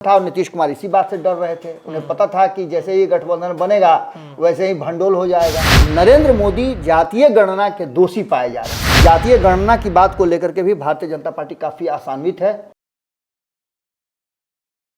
था और नीतीश कुमार इसी बात से डर रहे थे। उन्हें पता था कि जैसे ही गठबंधन बनेगा वैसे ही भंडोल हो जाएगा। नरेंद्र मोदी जातीय गणना के दोषी पाए जा रहे हैं। जातीय गणना की बात को लेकर के भी भारतीय जनता पार्टी काफी आशान्वित है।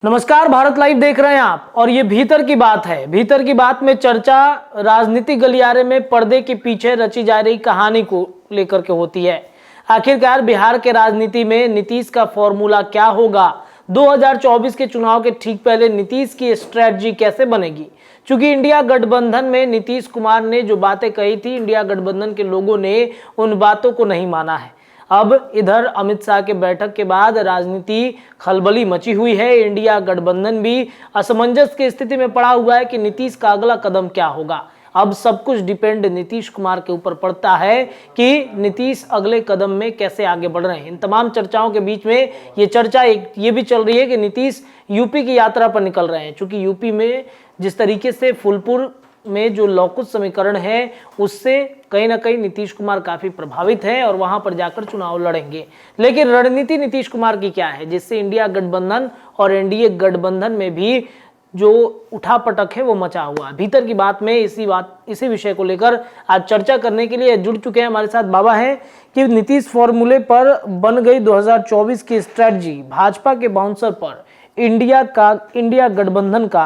नमस्कार, भारत लाइव देख रहे हैं आप और ये भीतर की बात है। भीतर की बात में चर्चा राजनीतिक गलियारे में पर्दे के पीछे रची जा रही कहानी को लेकर के होती है। आखिरकार बिहार के राजनीति में नीतीश का फॉर्मूला क्या होगा? 2024 के चुनाव के ठीक पहले नीतीश की स्ट्रेटजी कैसे बनेगी? चूंकि इंडिया गठबंधन में नीतीश कुमार ने जो बातें कही थी, इंडिया गठबंधन के लोगों ने उन बातों को नहीं माना है। अब इधर अमित शाह के बैठक के बाद राजनीति खलबली मची हुई है। इंडिया गठबंधन भी असमंजस की स्थिति में पड़ा हुआ है कि नीतीश का अगला कदम क्या होगा। अब सब कुछ डिपेंड नीतीश कुमार के ऊपर पड़ता है कि नीतीश अगले कदम में कैसे आगे बढ़ रहे हैं। इन तमाम चर्चाओं के बीच में ये चर्चा ये भी चल रही है कि नीतीश यूपी की यात्रा पर निकल रहे हैं। चूंकि यूपी में जिस तरीके से फूलपुर में जो लौकुश समीकरण है उससे कहीं ना कहीं नीतीश कुमार काफी प्रभावित हैं और वहां पर जाकर चुनाव लड़ेंगे। लेकिन रणनीति नीतीश कुमार की क्या है जिससे इंडिया गठबंधन और एनडीए गठबंधन में भी जो उठापटक है वो मचा हुआ है। भीतर की बात में इसी विषय को लेकर आज चर्चा करने के लिए जुड़ चुके हैं हमारे साथ बाबा हैं कि नीतीश फॉर्मूले पर बन गई 2024 की स्ट्रेटजी, भाजपा के बाउंसर पर इंडिया गठबंधन का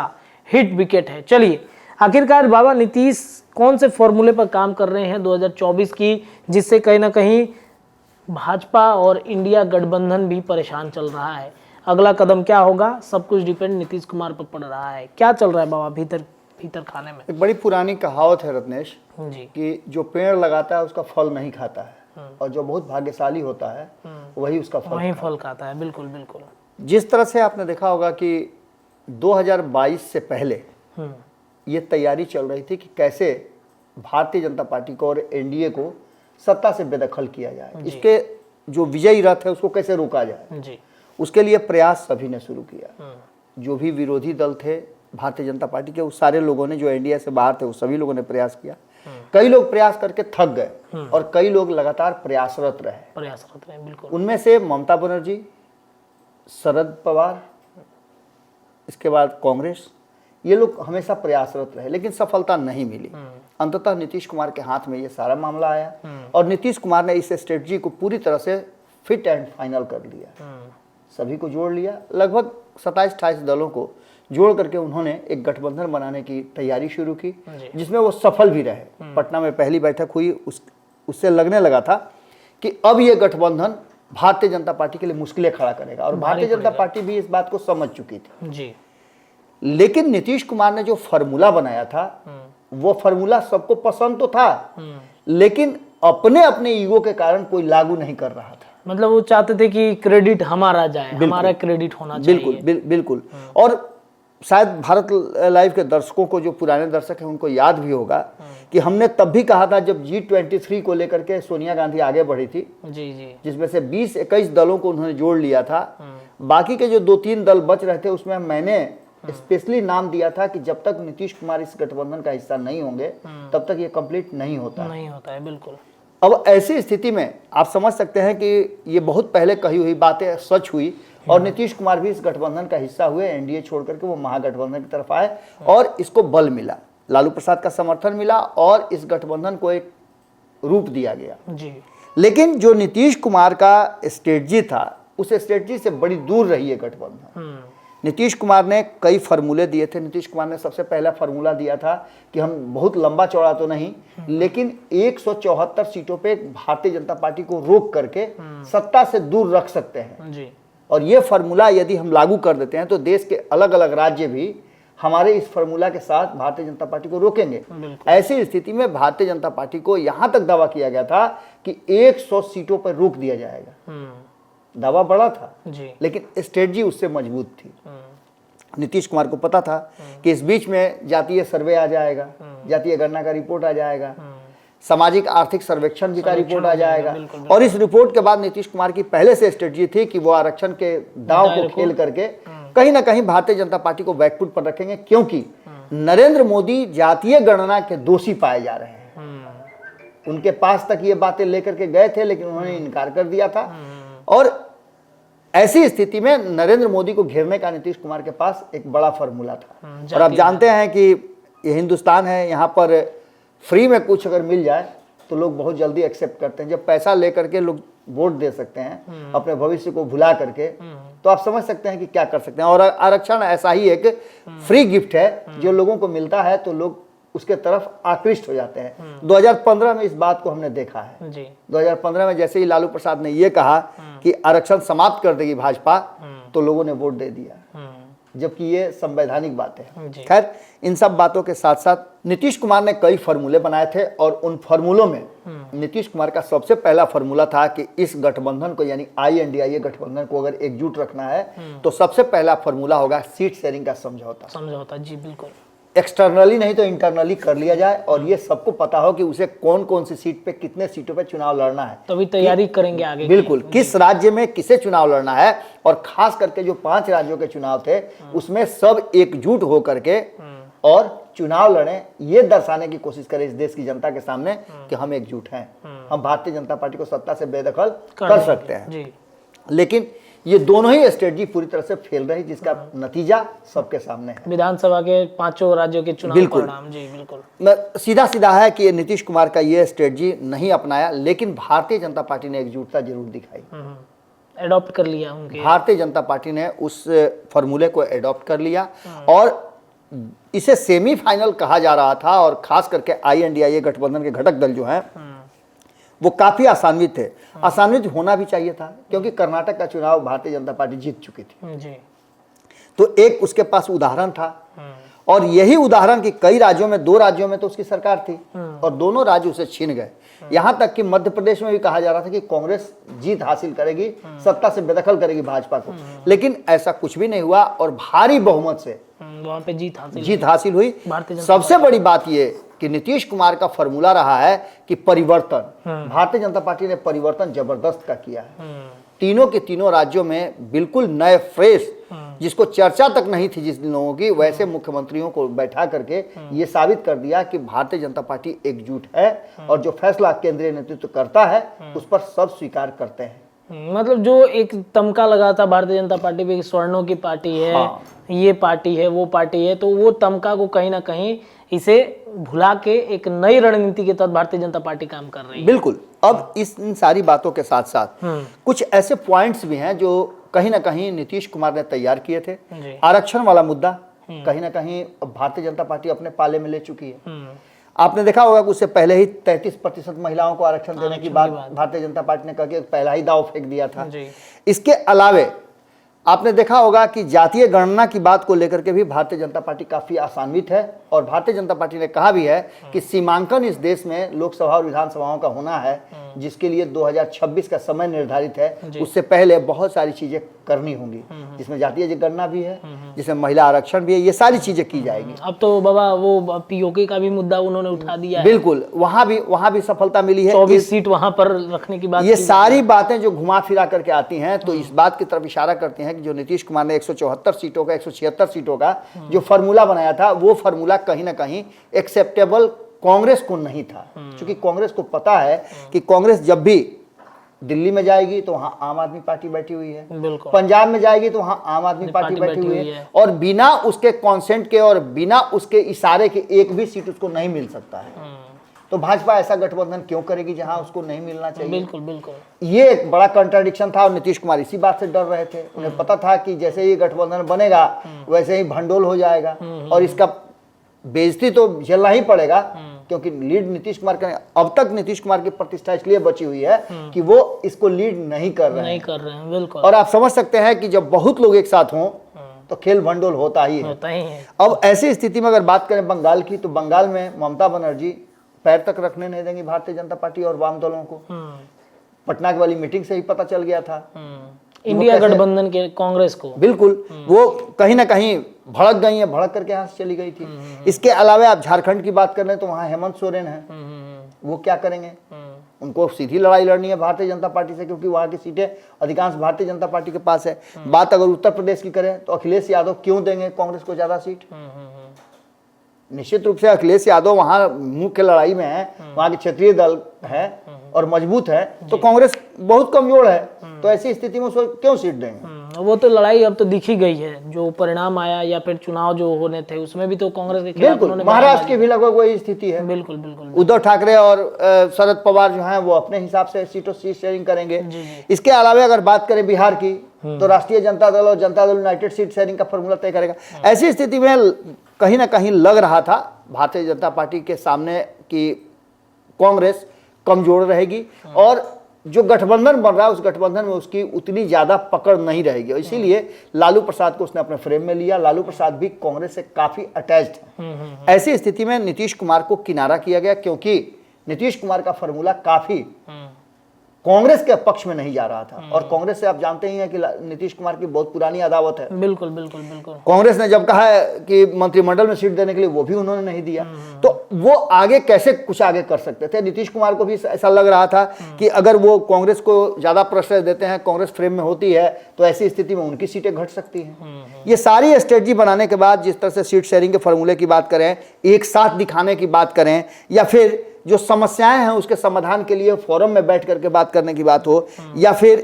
हिट विकेट है। चलिए आखिरकार बाबा नीतीश कौन से फॉर्मूले पर काम कर रहे हैं 2024 की, जिससे कहीं ना कहीं भाजपा और इंडिया गठबंधन भी परेशान चल रहा है? अगला कदम क्या होगा? सब कुछ डिपेंड नीतीश कुमार पर पड़ रहा है। क्या चल रहा है बाबा भीतर खाने में? एक बड़ी पुरानी कहावत है रत्नेश जी कि जो पेड़ लगाता है उसका फल नहीं खाता है और जो बहुत भाग्यशाली होता है वही उसका फल खाता है। बिल्कुल बिल्कुल। जिस तरह से आपने देखा होगा कि 2022 से पहले ये तैयारी चल रही थी कि कैसे भारतीय जनता पार्टी को और एनडीए को सत्ता से बेदखल किया जाए, इसके जो विजयी रथ है उसको कैसे रोका जाए जी। उसके लिए प्रयास सभी ने शुरू किया। जो भी विरोधी दल थे भारतीय जनता पार्टी के, उस सारे लोगों ने, जो एनडीए से बाहर थे, उस सभी लोगों ने प्रयास किया। कई लोग प्रयास करके थक गए और कई लोग लगातार प्रयासरत रहे। बिल्कुल। उनमें से ममता बनर्जी, शरद पवार, इसके बाद कांग्रेस, ये लोग हमेशा प्रयासरत रहे लेकिन सफलता नहीं मिली। अंततः नीतीश कुमार के हाथ में ये सारा मामला आया और नीतीश कुमार ने इस स्ट्रेटजी को पूरी तरह से फिट एंड फाइनल कर लिया। सभी को जोड़ लिया, लगभग 27-28 दलों को जोड़ करके उन्होंने एक गठबंधन बनाने की तैयारी शुरू की, जिसमें वो सफल भी रहे। पटना में पहली बैठक हुई, उससे लगने लगा था कि अब ये गठबंधन भारतीय जनता पार्टी के लिए मुश्किलें खड़ा करेगा और भारतीय जनता पार्टी भी इस बात को समझ चुकी थी जी। लेकिन नीतीश कुमार ने जो फार्मूला बनाया था वो फार्मूला सबको पसंद तो था लेकिन अपने अपने ईगो के कारण कोई लागू नहीं कर रहा था। मतलब वो चाहते थे कि क्रेडिट हमारा जाए, हमारा क्रेडिट होना चाहिए। बिल्कुल। और शायद भारत लाइव के दर्शकों को, जो पुराने दर्शक हैं, उनको याद भी होगा कि हमने तब भी कहा था जब G23 को लेकर के सोनिया गांधी आगे बढ़ी थी, जी, जिसमें से 20-21 दलों को उन्होंने जोड़ लिया था। बाकी के जो 2-3 दल बच रहे थे उसमें मैंने स्पेशली नाम दिया था कि जब तक नीतीश कुमार इस गठबंधन का हिस्सा नहीं होंगे तब तक ये कंप्लीट नहीं होता है। बिल्कुल। अब ऐसी स्थिति में आप समझ सकते हैं कि ये बहुत पहले कही हुई बातें सच हुई और नीतीश कुमार भी इस गठबंधन का हिस्सा हुए। एनडीए छोड़ करके वो महागठबंधन की तरफ आए और इसको बल मिला, लालू प्रसाद का समर्थन मिला और इस गठबंधन को एक रूप दिया गया जी। लेकिन जो नीतीश कुमार का स्ट्रेटजी था उस स्ट्रेटजी से बड़ी दूर रही है गठबंधन। नीतीश कुमार ने कई फार्मूले दिए थे। नीतीश कुमार ने सबसे पहला फार्मूला दिया था कि हम बहुत लंबा चौड़ा तो नहीं लेकिन 174 सीटों पे भारतीय जनता पार्टी को रोक करके सत्ता से दूर रख सकते हैं जी। और ये फार्मूला यदि हम लागू कर देते हैं तो देश के अलग अलग राज्य भी हमारे इस फार्मूला के साथ भारतीय जनता पार्टी को रोकेंगे। ऐसी स्थिति में भारतीय जनता पार्टी को यहां तक दावा किया गया था कि 100 सीटों पर रोक दिया जाएगा। दावा बड़ा था जी। लेकिन स्ट्रेटजी उससे मजबूत थी। नीतीश कुमार को पता था कि इस बीच में जातीय सर्वे आ जाएगा, जातीय गणना का रिपोर्ट आ जाएगा, सामाजिक आर्थिक सर्वेक्षण भी का रिपोर्ट आ जाएगा और इस रिपोर्ट के बाद नीतीश कुमार की पहले से स्ट्रेटजी थी कि वो आरक्षण के दांव को खेल करके कहीं ना कहीं भारतीय जनता पार्टी को बैकफुट पर रखेंगे, क्योंकि नरेंद्र मोदी जातीय गणना के दोषी पाए जा रहे हैं। उनके पास तक ये बातें लेकर के गए थे लेकिन उन्होंने इनकार कर दिया था और ऐसी स्थिति में नरेंद्र मोदी को घेरने का नीतीश कुमार के पास एक बड़ा फॉर्मूला था। और आप जानते हैं कि ये हिंदुस्तान है, यहाँ पर फ्री में कुछ अगर मिल जाए तो लोग बहुत जल्दी एक्सेप्ट करते हैं। जब पैसा लेकर के लोग वोट दे सकते हैं अपने भविष्य को भुला करके, तो आप समझ सकते हैं कि क्या कर सकते हैं। और आरक्षण ऐसा ही एक फ्री गिफ्ट है जो लोगों को मिलता है तो लोग उसके तरफ आकृष्ट हो जाते हैं। 2015 में इस बात को हमने देखा है जी। 2015 में जैसे ही लालू प्रसाद ने ये कहा कि आरक्षण समाप्त कर देगी भाजपा, तो लोगों ने वोट दे दिया, जबकि ये संवैधानिक बात है। खैर, इन सब बातों के साथ साथ नीतीश कुमार ने कई फॉर्मूले बनाए थे और उन फॉर्मूलों में नीतीश कुमार का सबसे पहला फॉर्मूला था कि इस गठबंधन को, यानी INDIA गठबंधन को अगर एकजुट रखना है तो सबसे पहला फॉर्मूला होगा सीट शेयरिंग का समझौता। जी बिल्कुल, एक्सटर्नली नहीं तो इंटरनली कर लिया जाए और ये सबको पता हो कि उसे कौन कौन सी सीट पे, कितने सीटों पे चुनाव लड़ना है, तभी तैयारी करेंगे आगे। बिल्कुल, किस राज्य में किसे चुनाव लड़ना है, और खास करके जो 5 राज्यों के चुनाव थे उसमें सब एकजुट होकर के और चुनाव लड़ें, ये दर्शाने की कोशिश करें इस देश की जनता के सामने कि हम एकजुट हैं, हम भारतीय जनता पार्टी को सत्ता से बेदखल कर सकते हैं। लेकिन ये दोनों ही स्ट्रेटजी पूरी तरह से फेल रही, जिसका नतीजा सबके सामने है। विधानसभा के 5 राज्यों के चुनाव परिणाम। जी बिल्कुल, सीधा सीधा है कि नीतीश कुमार का ये स्ट्रेटजी नहीं अपनाया, लेकिन भारतीय जनता पार्टी ने एकजुटता जरूर दिखाई, एडॉप्ट कर लिया उनके। भारतीय जनता पार्टी ने उस फॉर्मूले को एडॉप्ट कर लिया और इसे सेमीफाइनल कहा जा रहा था। और खास करके INDIA गठबंधन के घटक दल जो हैं वो काफी आसान्वित थे। आसान्वित होना भी चाहिए था, क्योंकि कर्नाटक का चुनाव भारतीय जनता पार्टी जीत चुकी थी जी। तो एक उसके पास उदाहरण था, और यही उदाहरण कि कई राज्यों में, 2 राज्यों में तो उसकी सरकार थी और दोनों राज्य उसे छीन गए। यहां तक कि मध्य प्रदेश में भी कहा जा रहा था कि कांग्रेस जीत हासिल करेगी, सत्ता से बेदखल करेगी भाजपा को, लेकिन ऐसा कुछ भी नहीं हुआ और भारी बहुमत से वहां पे जीत हासिल हुई। सबसे बड़ी बात ये कि नीतीश कुमार का फॉर्मूला रहा है कि परिवर्तन, भारतीय जनता पार्टी ने परिवर्तन जबरदस्त का किया है। तीनों के तीनों राज्यों में बिल्कुल नए, फ्रेश, जिसको चर्चा तक नहीं थी जिस लोगों की, वैसे मुख्यमंत्रियों को बैठा करके ये साबित कर दिया कि भारतीय जनता पार्टी एकजुट है और जो फैसला केंद्रीय नेतृत्व करता है उस पर सब स्वीकार करते हैं। मतलब जो एक तमका लगा था भारतीय जनता पार्टी पे, स्वर्णों की पार्टी है, ये पार्टी है, वो पार्टी है, तो वो तमका को कहीं ना कहीं इसे भुला के एक नई रणनीति के तहत भारतीय जनता पार्टी काम कर रही है। बिल्कुल। अब इन सारी बातों के साथ साथ कुछ ऐसे पॉइंट्स भी हैं जो कहीं ना कहीं नीतीश कुमार ने तैयार किए थे। आरक्षण वाला मुद्दा कहीं ना कहीं भारतीय जनता पार्टी अपने पाले में ले चुकी है। आपने देखा होगा कि उससे पहले ही 33% महिलाओं को आरक्षण देने की बात भारतीय जनता पार्टी ने करके पहला ही दाव फेंक दिया था। इसके अलावे आपने देखा होगा कि जातीय गणना की बात को लेकर के भी भारतीय जनता पार्टी काफी आसान्वित है और भारतीय जनता पार्टी ने कहा भी है कि सीमांकन इस देश में लोकसभा और विधानसभाओं का होना है, जिसके लिए 2026 का समय निर्धारित है। उससे पहले बहुत सारी चीजें करनी होंगी, जिसमें जातीय गणना भी है, जिसमें महिला आरक्षण भी है, ये सारी चीजें की जाएगी। अब तो बाबा वो POK का भी मुद्दा उन्होंने उठा दिया है। बिल्कुल, वहां भी सफलता मिली है। 24 सीट वहां पर रखने की बात। ये सारी बातें जो घुमा फिरा करके आती हैं तो इस बात की तरफ इशारा करती हैं कि जो नीतीश कुमार ने 174 सीटों का, 176 सीटों का जो फार्मूला बनाया था, वो फार्मूला कहीं ना कहीं एक्सेप्टेबल कांग्रेस को नहीं था। क्योंकि कांग्रेस को पता है कि कांग्रेस जब भी दिल्ली में जाएगी तो वहां आम आदमी पार्टी बैठी हुई है, पंजाब में जाएगी तो वहां आम आदमी पार्टी बैठी हुई है, और बिना उसके कॉन्सेंट के और बिना उसके इशारे के एक भी सीट उसको नहीं मिल सकता है। तो भाजपा ऐसा गठबंधन क्यों करेगी जहां उसको नहीं मिलना चाहिए? बिल्कुल बिल्कुल, ये एक बड़ा कंट्राडिक्शन था और नीतीश कुमार इसी बात से डर रहे थे। उन्हें पता था कि जैसे ही गठबंधन बनेगा वैसे ही भंडोल हो जाएगा और इसका बेइज्जती तो झेलना ही पड़ेगा, क्योंकि लीड नीतीश कुमार का। अब तक नीतीश कुमार की प्रतिष्ठा इसलिए बची हुई है कि वो इसको लीड नहीं कर रहे हैं। बिल्कुल। और आप समझ सकते हैं कि जब बहुत लोग एक साथ हों तो खेल भंडोल होता ही है। अब ऐसी स्थिति में अगर बात करें बंगाल की, तो बंगाल में ममता बनर्जी पैर तक रखने नहीं देंगी भारतीय जनता पार्टी और वाम दलों को। पटना की वाली मीटिंग से ही पता चल गया था। इंडिया गठबंधन के कांग्रेस को बिल्कुल वो कहीं ना कहीं भड़क गई है, भड़क करके यहाँ से चली गई थी। इसके अलावा आप झारखंड की बात कर रहे हैं तो वहाँ हेमंत सोरेन है, वो क्या करेंगे? उनको सीधी लड़ाई लड़नी है भारतीय जनता पार्टी से, क्योंकि वहाँ की सीटें अधिकांश भारतीय जनता पार्टी के पास है। बात अगर उत्तर प्रदेश की करें तो अखिलेश यादव क्यों देंगे कांग्रेस को ज्यादा सीट? निश्चित रूप से अखिलेश यादव वहां मुख्य लड़ाई में है, वहां के क्षेत्रीय दल है और मजबूत है, तो कांग्रेस बहुत कमजोर है, तो ऐसी स्थिति में उसको क्यों सीट देंगे? वो तो लड़ाई अब तो दिख ही गई है, जो परिणाम आया या फिर चुनाव जो होने थे उसमें भी तो कांग्रेस के खिलाफ बिल्कुल, महाराष्ट्र की भी लगभग वही स्थिति है। बिल्कुल बिल्कुल उद्धव ठाकरे और शरद पवार जो हैं वो अपने हिसाब से सीट शेयरिंग करेंगे। इसके अलावा अगर बात करें बिहार की, तो राष्ट्रीय जनता दल और Janata Dal United seat sharing का फॉर्मूला तय करेगा। ऐसी स्थिति में कहीं ना कहीं लग रहा था भारतीय जनता पार्टी के सामने कि कांग्रेस कमजोर रहेगी और जो गठबंधन बन रहा है उस गठबंधन में उसकी उतनी ज्यादा पकड़ नहीं रहेगी, इसीलिए लालू प्रसाद को उसने अपने फ्रेम में लिया। लालू प्रसाद भी कांग्रेस से काफी अटैच्ड है। ऐसी स्थिति में नीतीश कुमार को किनारा किया गया, क्योंकि नीतीश कुमार का फॉर्मूला काफी कांग्रेस के पक्ष में नहीं जा रहा था, और कांग्रेस से आप जानते ही हैं कि नीतीश कुमार की बहुत पुरानी अदावत है। बिल्कुल बिल्कुल बिल्कुल। कांग्रेस ने जब कहा है कि मंत्रिमंडल में सीट देने के लिए, वो भी उन्होंने नहीं दिया, तो वो आगे कैसे कुछ आगे कर सकते थे? नीतीश कुमार को भी ऐसा लग रहा था कि अगर वो कांग्रेस को ज्यादा प्रश्रय देते हैं, कांग्रेस फ्रेम में होती है, तो ऐसी स्थिति में उनकी सीटें घट सकती हैं। ये सारी स्ट्रेटजी बनाने के बाद जिस तरह से सीट शेयरिंग के फॉर्मूले की बात करें, एक साथ दिखाने की बात करें, या फिर जो समस्याएं हैं उसके समाधान के लिए फोरम में बैठ करके बात करने की बात हो, या फिर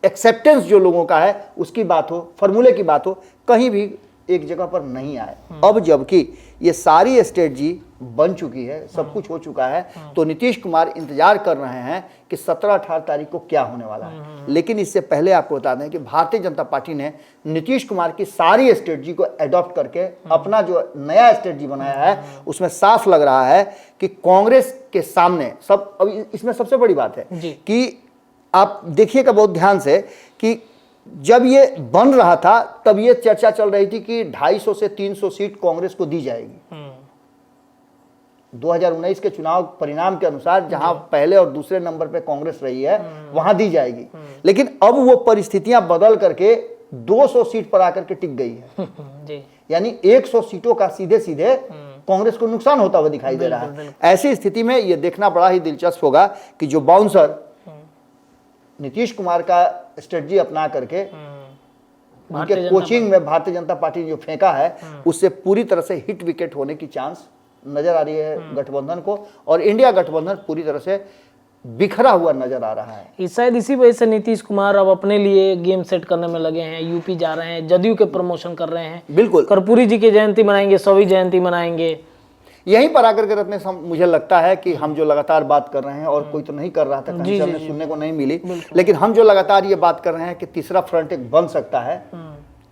एक्सेप्टेंस जो लोगों का है उसकी बात हो, फॉर्मूले की बात हो, कहीं भी एक जगह पर नहीं आए। अब जबकि ये सारी स्ट्रेटजी बन चुकी है, सब कुछ हो चुका है, तो नीतीश कुमार इंतजार कर रहे हैं कि 17-18 तारीख को क्या होने वाला है। लेकिन इससे पहले आपको बता दें कि भारतीय जनता पार्टी ने नीतीश कुमार की सारी स्ट्रेटजी को एडॉप्ट करके अपना जो नया स्ट्रेटजी बनाया है उसमें साफ लग रहा है कि कांग्रेस के सामने सब। अब इसमें सबसे बड़ी बात है कि आप देखिएगा बहुत ध्यान से कि जब ये बन रहा था तब ये चर्चा चल रही थी कि 250 से 300 सीट कांग्रेस को दी जाएगी। 2019 के चुनाव परिणाम के अनुसार जहां पहले और दूसरे नंबर पे कांग्रेस रही है वहां दी जाएगी, लेकिन अब वो परिस्थितियां बदल करके 200 सीट पर आकर के टिक गई है। यानी 100 सीटों का सीधे सीधे कांग्रेस को नुकसान होता हुआ दिखाई दे रहा है। ऐसी स्थिति में ये देखना बड़ा ही दिलचस्प होगा कि जो बाउंसर नीतीश कुमार का स्ट्रेटजी अपना करके उनके कोचिंग में भारतीय जनता पार्टी ने जो फेंका है उससे पूरी तरह से हिट विकेट होने की चांस नजर आ रही है गठबंधन को, और इंडिया गठबंधन पूरी तरह से बिखरा हुआ नजर आ रहा है। शायद इसी वजह से नीतीश कुमार अब अपने लिए गेम सेट करने में लगे हैं, यूपी जा रहे हैं, जदयू के प्रमोशन कर रहे हैं। बिल्कुल, कर्पूरी जी की जयंती मनाएंगे, सभी जयंती मनाएंगे। यहीं पर आकर के रत्ने मुझे लगता है कि हम जो लगातार बात कर रहे हैं, और कोई तो नहीं कर रहा था, कहीं से हमें सुनने को नहीं मिली, लेकिन हम जो लगातार ये बात कर रहे हैं कि तीसरा फ्रंट एक बन सकता है,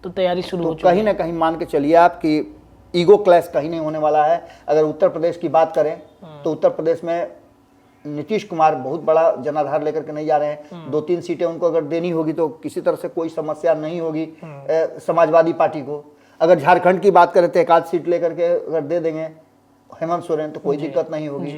तो तैयारी शुरू हो चुकी है। कहीं ना कहीं मान के चलिए आप कि ईगो क्लैश कहीं नहीं होने वाला है। अगर उत्तर प्रदेश की बात करें तो उत्तर प्रदेश में नीतीश कुमार बहुत बड़ा जनाधार लेकर के नहीं जा रहे हैं। 2-3 सीटें उनको अगर देनी होगी तो किसी तरह से कोई समस्या नहीं होगी समाजवादी पार्टी को। अगर झारखंड की बात करें तो 1-8 सीट लेकर के अगर दे देंगे हेमंत सोरेन तो कोई दिक्कत नहीं होगी।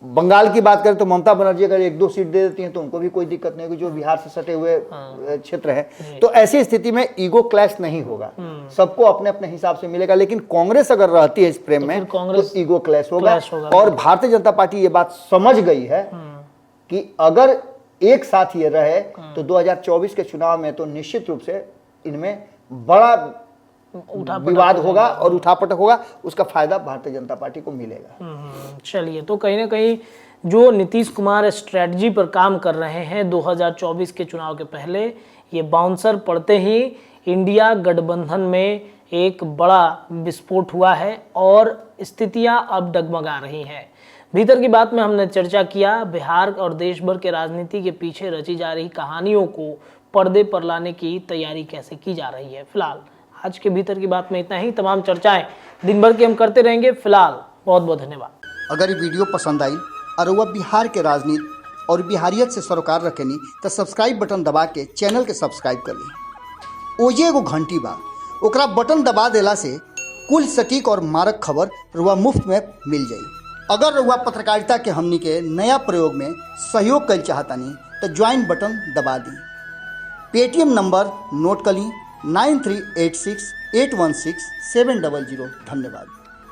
बंगाल की बात करें तो ममता बनर्जी अगर 1-2 सीट दे देती हैं तो उनको भी कोई दिक्कत नहीं होगी, जो बिहार से सटे हुए क्षेत्र है। तो ऐसी स्थिति में ईगो क्लैश नहीं होगा, सबको अपने अपने हिसाब से मिलेगा। लेकिन कांग्रेस अगर रहती है इस फ्रेम में तो ईगो क्लैश होगा। और भारतीय जनता पार्टी ये बात समझ गई है कि अगर एक साथ ये रहे तो 2024 के चुनाव में तो निश्चित रूप से इनमें बड़ा विवाद होगा और उठापटक होगा, उसका फायदा भारतीय जनता पार्टी को मिलेगा। चलिए, तो कहीं ना कहीं जो नीतीश कुमार स्ट्रेटजी पर काम कर रहे हैं 2024 के चुनाव के पहले, ये बाउंसर पड़ते ही इंडिया गठबंधन में एक बड़ा विस्फोट हुआ है और स्थितियां अब डगमगा रही हैं। भीतर की बात में हमने चर्चा किया, बिहार और देश भर के राजनीति के पीछे रची जा रही कहानियों को पर्दे पर लाने की तैयारी कैसे की जा रही है। फिलहाल आज के भीतर की बात में इतना ही। तमाम चर्चाएं दिन भर की हम करते रहेंगे। फिलहाल बहुत बहुत धन्यवाद। अगर ये वीडियो पसंद आई और वह बिहार के राजनीति और बिहारियत से सरोकार रखेनी तो सब्सक्राइब बटन दबा के चैनल के सब्सक्राइब कर ली। ओजे एगो घंटी बा, ओकरा बटन दबा देला से कुल सटीक और मारक खबर रुआ मुफ्त में मिल जाई। अगर रुआ पत्रकारिता के हमनी के नया प्रयोग में सहयोग कर चाहतानी तो ज्वाइन बटन दबा दी। पेटीएम नंबर नोट कर ली 9386816700। धन्यवाद।